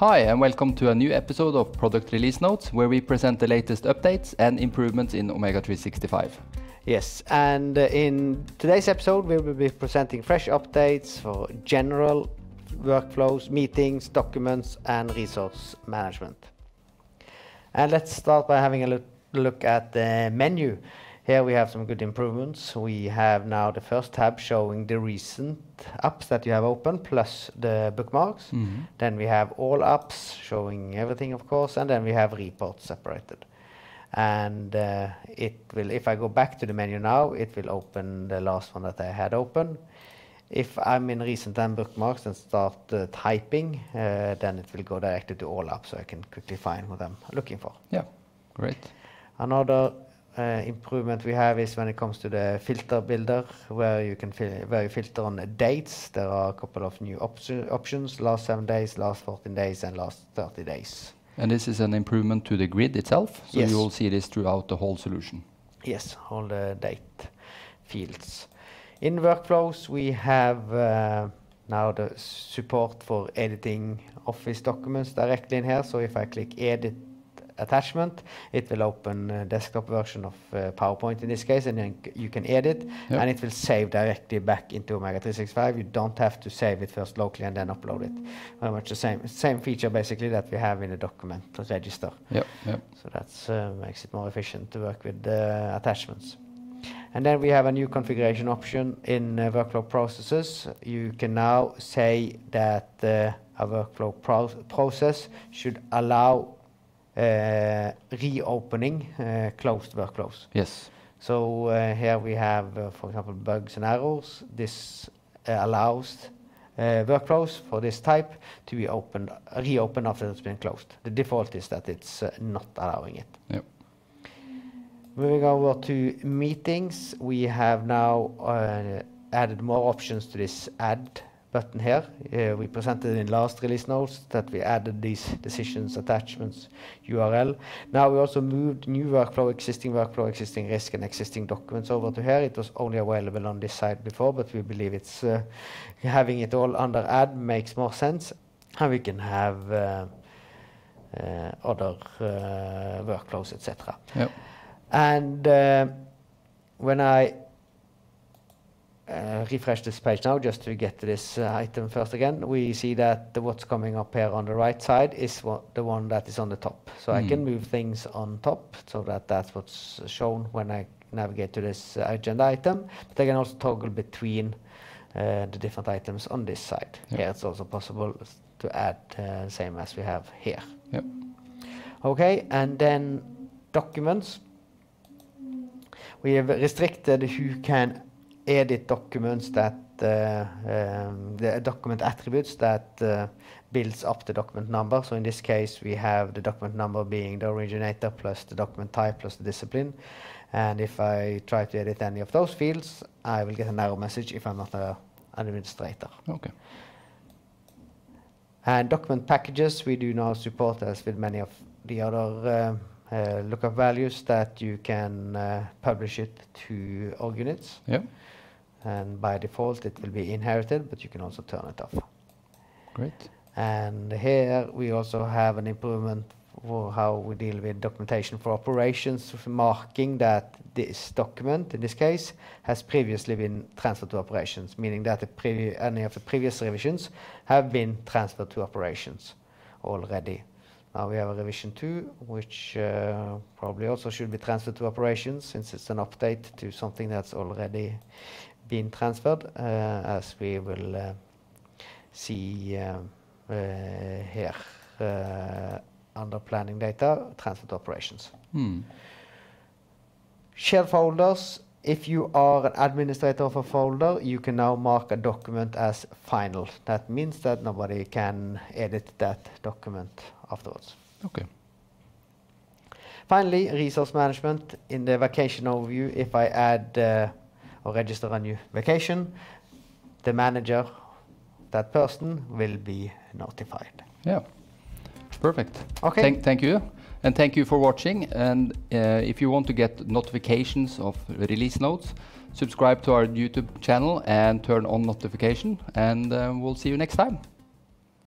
Hi and welcome to a new episode of Product Release Notes, where we present the latest updates and improvements in Omega 365. Yes, and in today's episode we will be presenting fresh updates for general workflows, meetings, documents and resource management. And let's start by having a look at the menu. Here we have some good improvements. We have now the first tab showing the recent apps that you have open plus the bookmarks. Then we have all apps showing everything, of course, and then we have reports separated. And it will, if I go back to the menu now, it will open the last one that I had open. If I'm in recent and bookmarks and start typing, then it will go directly to all apps, so I can quickly find what I'm looking for. Yeah, great. Another improvement we have is when it comes to the filter builder, where you can filter on the dates. There are a couple of new options: last 7 days, last 14 days, and last 30 days. And this is an improvement to the grid itself, so yes. You will see this throughout the whole solution. Yes, all the date fields. In workflows, we have now the support for editing Office documents directly in here. So if I click Edit Attachment, it will open a desktop version of PowerPoint in this case, and then you can edit, and it will save directly back into Omega 365. You don't have to save it first locally and then upload it. Very much the same feature basically that we have in the document register. So that makes it more efficient to work with attachments. And then we have a new configuration option in workflow processes. You can now say that a workflow process should allow reopening closed workflows. Yes. So here we have, for example, bugs and errors. This allows workflows for this type to be reopened after it's been closed. The default is that it's not allowing it. Yep. Moving over to meetings, we have now added more options to this add button here. We presented in last release notes that we added these decisions, attachments, URL. Now we also moved new workflow, existing risk and existing documents over to here. It was only available on this side before, but we believe it's having it all under add makes more sense. And we can have other workflows, etc. Yep. And when I refresh this page now, just to get to this item first again, we see that what's coming up here on the right side is the one that is on the top. So I can move things on top so that that's what's shown when I navigate to this agenda item. But I can also toggle between the different items on this side. Yep. Here it's also possible to add same as we have here. Yep. Okay, and then documents. We have restricted who can edit documents that the document attributes that builds up the document number. So in this case we have the document number being the originator plus the document type plus the discipline. And if I try to edit any of those fields, I will get an error message if I'm not an administrator. Okay. And document packages we do now support, as with many of the other lookup values, that you can publish it to org units. Yep. And by default it will be inherited, but you can also turn it off. Great. And here we also have an improvement for how we deal with documentation for operations, marking that this document, in this case, has previously been transferred to operations, meaning that any of the previous revisions have been transferred to operations already. Now we have a revision 2, which probably also should be transferred to operations, since it's an update to something that's already been transferred, as we will see here under planning data, transfer to operations. Shared folders. If you are an administrator of a folder, you can now mark a document as final. That means that nobody can edit that document afterwards. Okay. Finally, resource management. In the vacation overview, if I add or register a new vacation, the manager, that person, will be notified. Yeah, perfect. Okay. Thank you. And thank you for watching. And if you want to get notifications of release notes, subscribe to our YouTube channel and turn on notification. And we'll see you next time.